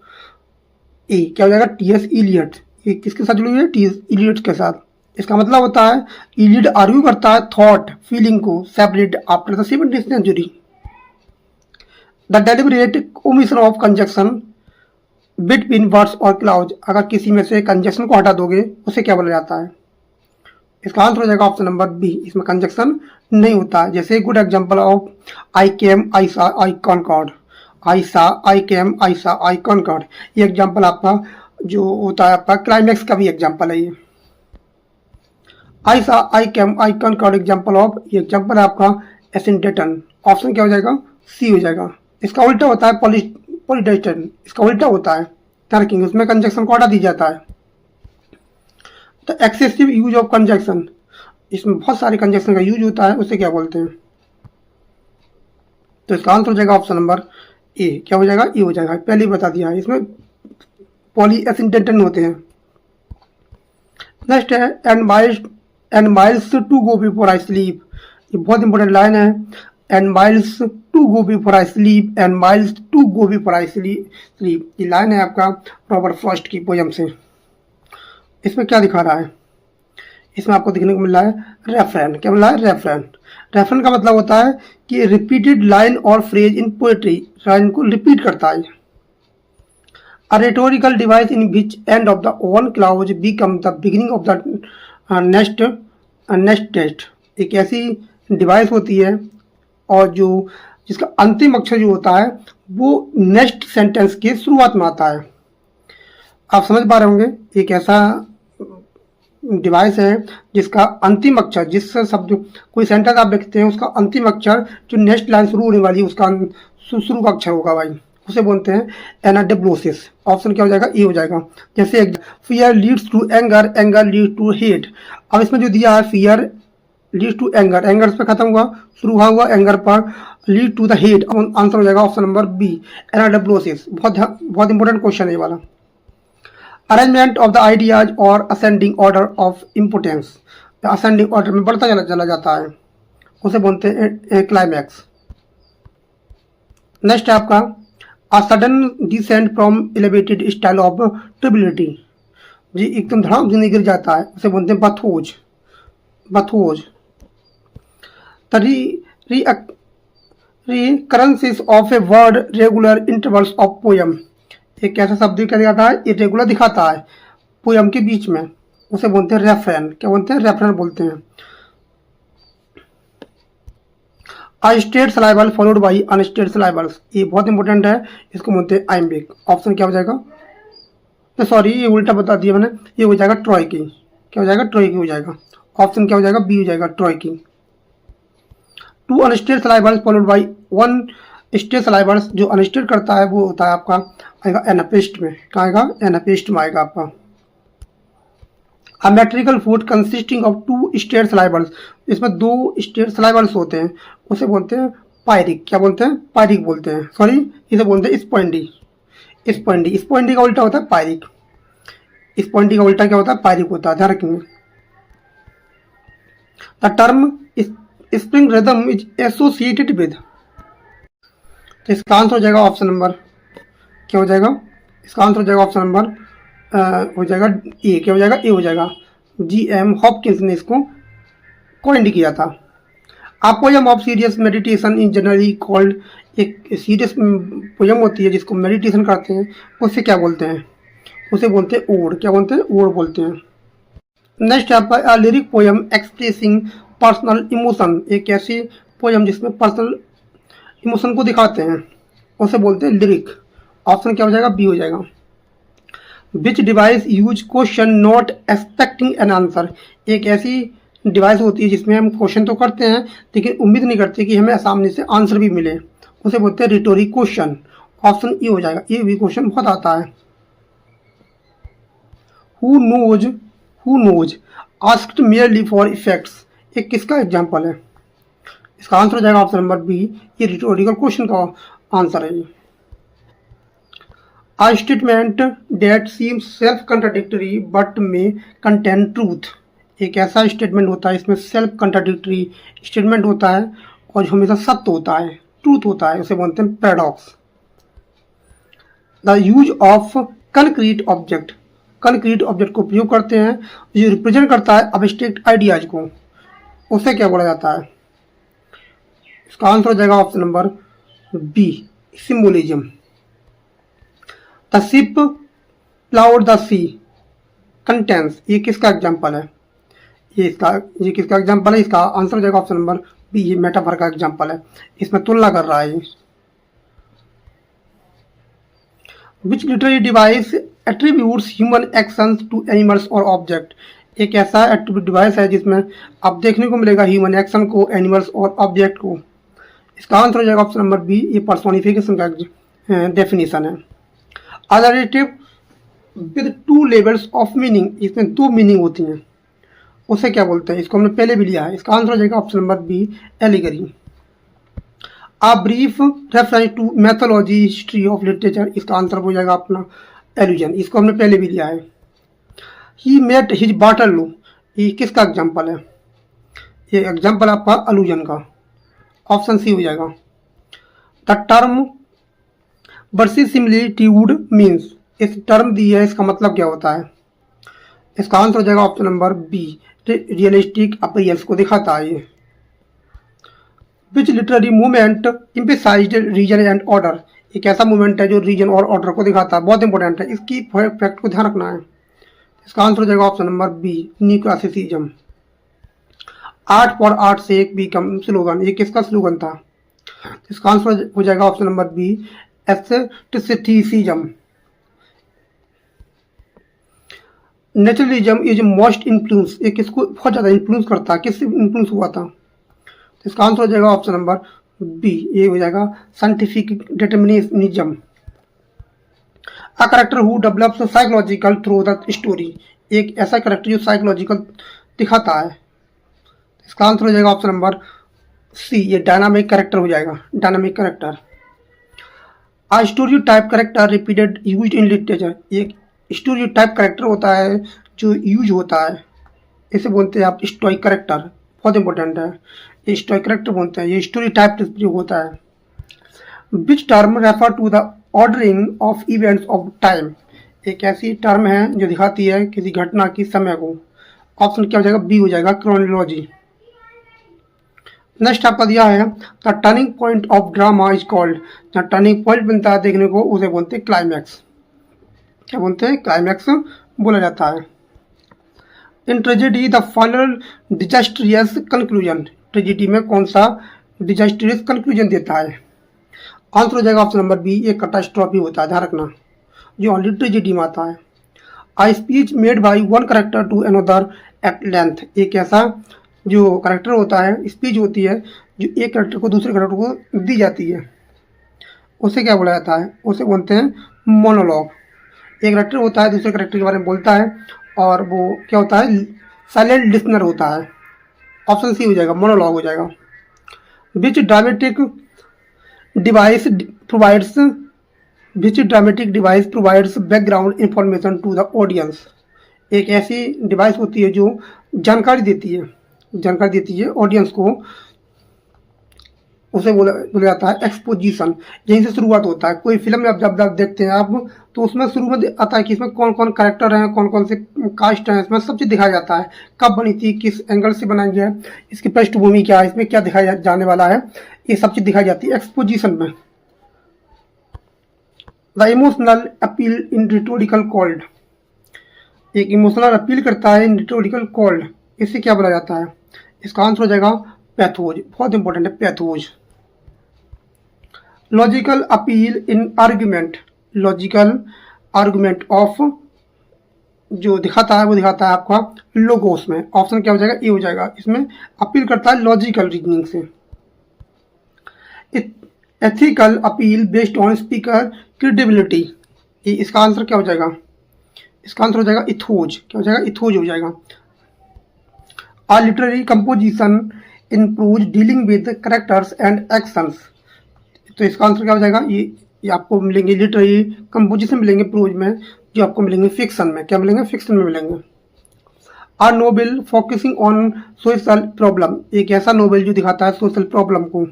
ए, क्या हो जाएगा, टी.एस. इलियट। ये किसके साथ जुड़ी हुई है, टी.एस. इलियट के साथ। इसका मतलब होता है इलियट आर्ग्यू करता है थॉट फीलिंग को separate after the 17th century. The deliberate omission of conjunction between words और क्लाउज, अगर किसी में से कंजक्शन को हटा दोगे उसे क्या बोला जाता है, इसका आंसर हो जाएगा ऑप्शन नंबर बी, इसमें कंजक्शन नहीं होता है। जैसे गुड एग्जांपल ऑफ आई केम आई सा आई कॉन्कॉर्ड, आई सा आई केम आई सा आई कॉन्कॉर्ड, ये एग्जांपल आपका जो होता है आपका क्लाइमैक्स का भी एग्जांपल है ये। आई सा आई केम आई कॉन्कॉर्ड एग्जांपल ऑफ, ये एग्जांपल है आपका एसिंडेटन। ऑप्शन क्या हो जाएगा, सी हो जाएगा। इसका उल्टा होता है पॉलिडेस्टन, इसका उल्टा होता है, ध्यान रखेंगे, उसमें कंजक्शन को हटा दिया जाता है। तो एक्सेसिव यूज ऑफ कंजक्शन, इसमें बहुत सारे कंजक्शन का यूज होता है, उसे क्या बोलते हैं? तो इसका आंसर हो जाएगा ऑप्शन नंबर ए। क्या हो जाएगा? ए हो जाएगा, पहले ही बता दिया है, इसमें पॉलीएसिडेंटन होते हैं। नेक्स्ट है and miles to go before I sleep, ये बहुत इंपॉर्टेंट लाइन है। And miles to go before I sleep, and miles to go before I sleep, ये लाइन है आपका रॉबर्ट फ्रॉस्ट की पोयम से। इसमें क्या दिखा रहा है? इसमें आपको देखने को मिल रहा है रेफरेन। क्या मिल रहा है? रेफरेन। रेफरेन का मतलब होता है कि रिपीटेड लाइन और फ्रेज इन पोएट्री, लाइन को रिपीट करता है। A rhetorical device in which end of the one clause become the beginning of the next text, एक ऐसी डिवाइस होती है और जो जिसका अंतिम अक्षर जो होता है वो नेक्स्ट सेंटेंस के शुरुआत में आता है। आप समझ पा रहे होंगे, एक ऐसा डिवाइस है जिसका अंतिम अक्षर, जिस शब्द कोई सेंटेंस आप लिखते हैं उसका अंतिम अक्षर जो नेक्स्ट लाइन शुरू होने वाली है उसका शुरू का अक्षर होगा भाई, उसे बोलते हैं एनाडेब्लोसिस। ऑप्शन क्या हो जाएगा? ए हो जाएगा। जैसे fear leads to anger, anger leads to hate. अब इसमें जो दिया है fear leads to anger, anger पे खत्म हुआ, शुरू हुआ एंगर पर, lead to the hate, answer हो जाएगा ऑप्शन नंबर बी एनाडेब्लोसिस। बहुत इंपॉर्टेंट क्वेश्चन है ये वाला। अरेंजमेंट ऑफ द आइडियाज और ascending order of importance, ascending order में बढ़ता चला जाता है, उसे बोलते हैं क्लाइमैक्स। नेक्स्ट है आपका A sudden descent from elevated style of stability, जी एकदम धड़ाम से गिर जाता है, उसे बोलते हैं bathos. Bathos. Recurrences of a word regular intervals of poem, एक ऐसा शब्द क्या दिखाता है? इरेगुलर दिखाता है पोयम के बीच में, उसे बोलते हैं रेफरेन। क्या बोलते हैं? रेफरेन बोलते हैं। स्टेट सिलाइबल फॉलोड बाई अनस्टेट सिलाइबल्स, ये बहुत इंपॉर्टेंट है, इसको बोलते हैं आइम्बिक। ऑप्शन क्या हो जाएगा? तो सॉरी ये उल्टा बता दिया मैंने, ये हो जाएगा ट्रॉयकी। क्या हो जाएगा? ट्रॉयकी हो जाएगा। ऑप्शन क्या हो जाएगा? बी हो जाएगा, trochee. Two unstressed syllables followed by one स्टेट सिलाइबल्स, जो अनस्टेट करता है वो होता है आपका आएगा एनापेस्ट में। कहाँ आएगा? एनापेस्ट में आएगा आपका। A metrical food consisting of two state syllables, इसमें दो स्टेट सिलाइबल्स होते हैं, उसे बोलते हैं पायरिक। क्या बोलते हैं? पायरिक बोलते हैं। सॉरी इसे बोलते हैं स्पॉन्डी। स्पॉन्डी, स्पॉन्डी का उल्टा होता है पायरिक। स्पॉन्डी का उल्टा क्या होता है? पायरिक होता है, ध्यान रखेंगे। The term spring rhythm is associated with, तो इसका आंसर हो जाएगा ऑप्शन नंबर, क्या हो जाएगा? इसका आंसर हो जाएगा ऑप्शन नंबर हो जाएगा ए। क्या हो जाएगा? ए हो जाएगा। जी.एम. हॉपकिंस ने इसको कॉइंड किया था। A poem of serious meditation in generally called, एक सीरियस पोयम होती है जिसको मेडिटेशन करते हैं, उसे क्या बोलते हैं? उसे बोलते हैं ओड। क्या बोलते हैं? ओड बोलते हैं। नेक्स्ट आपका lyric poem expressing personal emotion, एक ऐसी पोयम जिसमें पर्सनल इमोशन को दिखाते हैं, उसे बोलते हैं लिरिक। ऑप्शन क्या हो जाएगा? बी हो जाएगा। विच device use question not expecting an answer, एक ऐसी डिवाइस होती है जिसमें हम क्वेश्चन तो करते हैं लेकिन उम्मीद नहीं करते कि हमें सामने से आंसर भी मिले, उसे बोलते हैं रिटोरिक क्वेश्चन। ऑप्शन ए हो जाएगा। ये भी क्वेश्चन बहुत आता है। Who knows asked merely for effects, एक किसका एग्जाम्पल है? इसका आंसर हो जाएगा ऑप्शन नंबर बी, ये रिटोरिकल क्वेश्चन का आंसर है ये। A statement that seems self-contradictory but may contain truth, एक ऐसा स्टेटमेंट होता है इसमें सेल्फ कंट्राडिक्टरी स्टेटमेंट होता है और जो हमेशा सत्य होता है, ट्रूथ होता है, उसे बोलते हैं paradox. The use of concrete object, concrete object को प्रयोग करते हैं जो रिप्रेजेंट करता है अब्स्ट्रैक्ट आइडियाज को, उसे क्या बोला जाता है? इसका आंसर हो जाएगा option number B, symbolism. The ship ploughed the sea contents, ये किसका एग्जाम्पल है? ये किसका एग्जाम्पल है? इसका आंसर हो जाएगा ऑप्शन नंबर बी, ये मेटाफर का एग्जाम्पल है, इसमें तुलना कर रहा है। Which literary device attributes human actions to animals और ऑब्जेक्ट, एक ऐसा एट्रीब्यूट डिवाइस है जिसमें आप देखने को मिलेगा ह्यूमन एक्शन को, एनिमल्स और ऑब्जेक्ट को। इसका आंसर हो जाएगा ऑप्शन नंबर बी, ये पर्सोनिफिकेशन का डेफिनेशन है। Alternative with two levels of meaning, इसमें दो मीनिंग होती हैं, उसे क्या बोलते हैं? इसको हमने पहले भी लिया है। इसका आंसर हो जाएगा option number B, allegory. A brief reference to mythology history of literature, इसका आंसर हो जाएगा अपना एल्यूजन, इसको हमने पहले भी लिया है। ही मेट हिज वाटरलू, ये किसका एग्जाम्पल है? ये एग्जाम्पल आपका अलूजन का, ऑप्शन सी हो जाएगा। द टर्म वर्सिसिमिलिट्यूड मीन्स, इस टर्म दी है, इसका मतलब क्या होता है? इसका आंसर हो जाएगा option number B, realistic appearance को दिखाता है ये। Which literary movement emphasized reason and order, एक ऐसा मूवमेंट है जो रीजन और ऑर्डर को दिखाता है, बहुत इंपॉर्टेंट है, इसकी फैक्ट को ध्यान रखना है। इसका आंसर हो जाएगा option number B, neoclassicism. Art for art से एक बीकम स्लोगन, ये किसका स्लोगन था? इसका आंसर हो जाएगा option number B, aestheticism. Naturalism is most influence, ये किसको बहुत ज़्यादा इन्फ्लुएंस करता है, किससे इन्फ्लुएंस हुआ था? इसका आंसर हो जाएगा ऑप्शन नंबर बी, ये हो जाएगा scientific determinism. A character who develops psychological through the story, एक ऐसा कैरेक्टर जो साइकोलॉजिकल दिखाता है। इसका आंसर हो जाएगा ऑप्शन नंबर सी, ये डायनामिक कैरेक्टर हो जाएगा, dynamic character. A story type character repeated use in literature, एक स्टोरी टाइप कैरेक्टर होता है जो यूज होता है, इसे बोलते हैं आप स्टोइक कैरेक्टर, बहुत इंपॉर्टेंट है, ये स्टोइक कैरेक्टर बोलते हैं, ये स्टोरी टाइप जो होता है। Which term refer to the ordering of events of time, एक ऐसी टर्म है जो दिखाती है किसी घटना की समय को। ऑप्शन क्या हो जाएगा? बी हो जाएगा, क्रोनोलॉजी। नेक्स्ट आपका दिया है the turning point of drama is called, जहाँ टर्निंग पॉइंट बनता है देखने को उसे बोलते हैं क्लाइमैक्स, क्या बोलते हैं? क्लाइमैक्स बोला जाता है। In tragedy the final disastrous conclusion, tragedy में कौन सा डिजास्ट्रियस कंक्लूजन देता है? आंसर हो जाएगा ऑप्शन नंबर बी, ये कैटास्ट्रॉफी होता है, ध्यान रखना, जो ऑनली ट्रेजेडी में आता है। A speech made by one character to another at length, एक ऐसा जो करेक्टर होता है, स्पीच होती है जो एक करेक्टर को दूसरे करेक्टर को दी जाती है, उसे क्या बोला जाता है? उसे बोलते हैं मोनोलॉग। एक करेक्टर होता है दूसरे करेक्टर के बारे में बोलता है और वो क्या होता है? साइलेंट लिसनर होता है, ऑप्शन सी हो जाएगा, मोनोलॉग हो जाएगा। Which dramatic device provides, which dramatic device provides background information to the audience, एक ऐसी डिवाइस होती है जो जानकारी देती है ऑडियंस को, उसे बोला जाता है एक्सपोजिशन। यहीं से शुरुआत होता है, कोई फिल्म में आप जब देखते हैं आप, तो उसमें शुरू में आता है कि इसमें कौन कौन कैरेक्टर हैं, कौन कौन से कास्ट हैं, इसमें सब चीज़ दिखाया जाता है, कब बनी थी, किस एंगल से बनाई है, इसकी पृष्ठभूमि क्या है, इसमें क्या दिखाया जाने वाला है, ये सब चीज़ दिखाई जाती है एक्सपोजिशन में। The emotional appeal in rhetorical called, एक इमोशनल अपील करता है इन रिटोरिकल कॉल्ड, इसे क्या बोला जाता है? इसका आंसर हो जाएगा पैथोज, बहुत इंपॉर्टेंट है, pathos. Logical appeal in argument, logical argument of जो दिखाता है वो दिखाता है आपका लोगोस में, ऑप्शन क्या हो जाएगा? ए हो जाएगा, इसमें अपील करता है लॉजिकल रीजनिंग से। Ethical appeal based on speaker credibility, इसका आंसर क्या हो जाएगा? इसका आंसर हो जाएगा इथोज, क्या हो जाएगा? इथोज हो जाएगा। A literary composition in prose dealing with characters and actions, तो इसका आंसर क्या हो जाएगा? ये आपको मिलेंगे लिटरेरी कंपोजिशन मिलेंगे प्रोज में, जो आपको मिलेंगे फिक्शन में, क्या मिलेंगे? फिक्शन में मिलेंगे। A novel focusing on social problem, एक ऐसा नोवेल जो दिखाता है सोशल प्रॉब्लम को,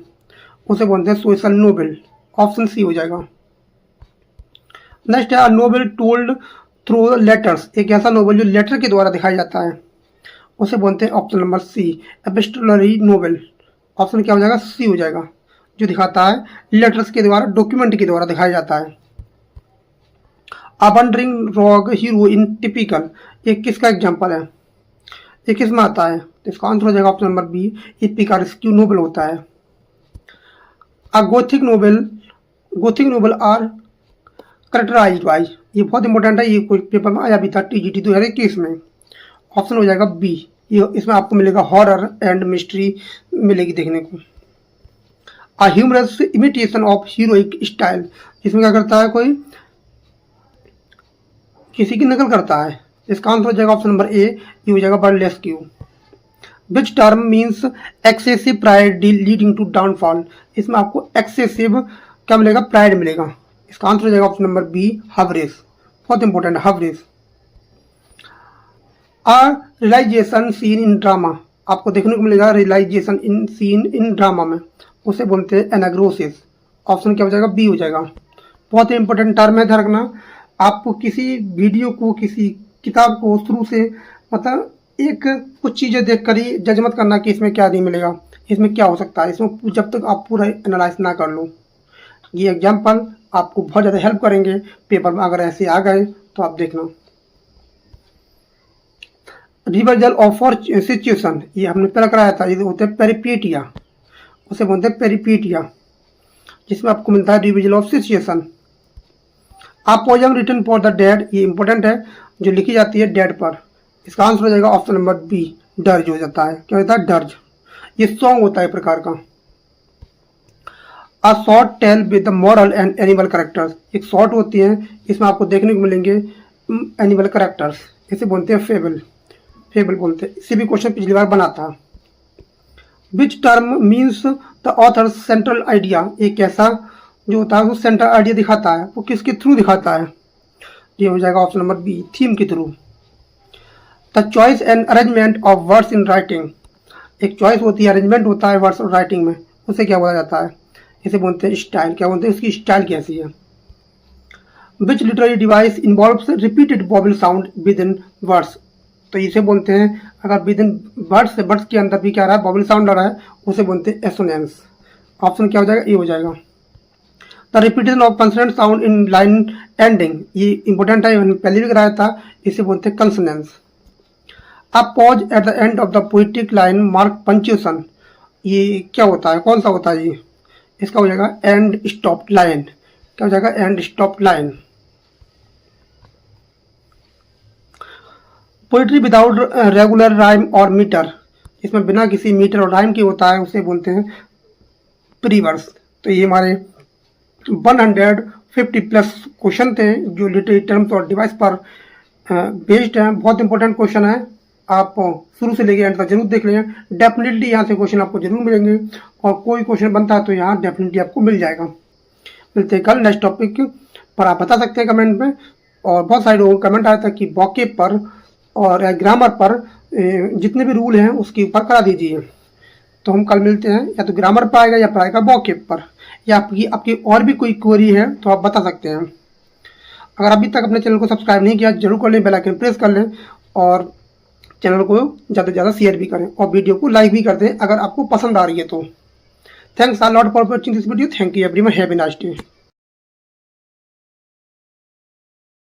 उसे बोलते हैं सोशल नोवेल, ऑप्शन सी हो जाएगा। नेक्स्ट है नोवेल टोल्ड थ्रू लेटर्स, एक ऐसा नोवेल जो लेटर के द्वारा दिखाया जाता है, उसे बोलते हैं option number C, epistolary novel, option क्या हो जाएगा? सी हो जाएगा, जो दिखाता है लेटर्स के द्वारा, डॉक्यूमेंट के द्वारा दिखाया जाता है। A wandering rogue hero in typical, ये किसका एग्जांपल है? ये किस में आता है? तो इसका आंसर हो जाएगा ऑप्शन नंबर बी, ये पिकारेस्क्यू नोवेल होता है। A gothic novel are characterized by, ये बहुत इंपॉर्टेंट है, ये कोई पेपर में आया भी था टीजीटी 2021 में, ऑप्शन हो जाएगा बी, ये इसमें आपको मिलेगा हॉरर एंड मिस्ट्री मिलेगी देखने को। A humorous imitation of heroic style, इसमें क्या करता है कोई किसी की नकल करता है। इसका आंसर हो जाएगा ऑप्शन नंबर ए, ये हो जाएगा burlesque. Which term means excessive pride leading to downfall, इसमें आपको एक्सेसिव क्या मिलेगा, प्राइड मिलेगा। इसका आंसर हो जाएगा ऑप्शन नंबर बी, हवरेस। बहुत इंपॉर्टेंट है Horace. A realization scene in drama, आपको देखने को मिलेगा realization in scene in drama में, उसे बोलते हैं एनाग्रोसिस। ऑप्शन क्या हो जाएगा, बी हो जाएगा। बहुत ही इंपॉर्टेंट टर्म है, ध्यान रखना। आपको किसी वीडियो को, किसी किताब को शुरू से मतलब एक कुछ चीज़ें देख कर ही जज मत करना कि इसमें क्या नहीं मिलेगा, इसमें क्या हो सकता है, इसमें जब तक आप पूरा एनालाइज ना कर लो। ये एग्जाम्पल आपको बहुत ज़्यादा हेल्प करेंगे पेपर में, अगर ऐसे आ गए तो आप देखना। रिवर्सल ऑफ सिचुएशन, ये हमने पहले कराया था, ये होते हैं पेरिपेटिया, उसे बोलते हैं पेरिपेटिया, जिसमें आपको मिलता है रिवर्सल ऑफ सिचुएशन। अपोजम रिटर्न फॉर द डेड, ये इंपॉर्टेंट है, जो लिखी जाती है डेड पर। इसका आंसर हो जाएगा ऑप्शन नंबर बी, डर्ज हो जाता है। क्या होता है, डर्ज। ये सॉन्ग होता है प्रकार का। अ short tell with the moral and animal characters, एक शॉर्ट होती है, इसमें आपको देखने को मिलेंगे एनिमल करेक्टर्स, इसे बोलते हैं फेबल। फेबल बोलते हैं। इसे भी क्वेश्चन पिछली बार बना था। विच term means the author central idea, एक ऐसा जो होता है वो सेंट्रल आइडिया दिखाता है, वो किसके थ्रू दिखाता है, ये हो जाएगा ऑप्शन नंबर बी, थीम के through. The choice and arrangement of words in writing, एक चॉइस होती है, अरेंजमेंट होता है वर्ड्स और राइटिंग में, उसे क्या बोला जाता है, इसे बोलते हैं स्टाइल। क्या बोलते हैं, उसकी स्टाइल कैसी है। Which literary device involves repeated vowel sound with in words, तो इसे बोलते हैं, अगर विद इन वर्ड्स से वर्ड्स के अंदर भी क्या आ रहा है, वॉवल साउंड आ रहा है, उसे बोलते हैं एसोनेंस। ऑप्शन क्या हो जाएगा, ए हो जाएगा। The repetition of consonant sound in line ending, ये इंपॉर्टेंट है, मैंने पहले भी कराया था, इसे बोलते हैं consonance. A pause at the end of the poetic line mark punctuation, ये क्या होता है, कौन सा होता है ये, इसका हो जाएगा एंड स्टॉप लाइन। क्या हो जाएगा, and stop line. Poetry without regular rhyme और मीटर, इसमें बिना किसी मीटर और राइम के होता है, उसे बोलते हैं प्रीवर्स। तो ये हमारे 150 प्लस क्वेश्चन थे जो लिटरेरी टर्म्स और डिवाइस पर बेस्ड हैं। बहुत इंपॉर्टेंट क्वेश्चन है, आप शुरू से लेके एंड तक जरूर देख लें। डेफिनेटली यहाँ से क्वेश्चन आपको जरूर मिलेंगे, और कोई क्वेश्चन बनता है तो यहाँ डेफिनेटली आपको मिल जाएगा। मिलते हैं कल नेक्स्ट टॉपिक पर, आप बता सकते हैं कमेंट में। और बहुत सारे लोगों का कमेंट आया था कि वोकैब पर और ग्रामर पर जितने भी रूल हैं उसके ऊपर करा दीजिए, तो हम कल मिलते हैं। या तो ग्रामर पर आएगा या पर आएगा वोकैब पर, या आपकी और भी कोई क्वेरी है तो आप बता सकते हैं। अगर अभी तक अपने चैनल को सब्सक्राइब नहीं किया जरूर कर लें, बेल आइकन प्रेस कर लें, और चैनल को ज़्यादा से ज़्यादा शेयर भी करें, और वीडियो को लाइक भी कर दें अगर आपको पसंद आ रही है तो। Thanks a lot for watching this video. Thank you everyone, have a nice day.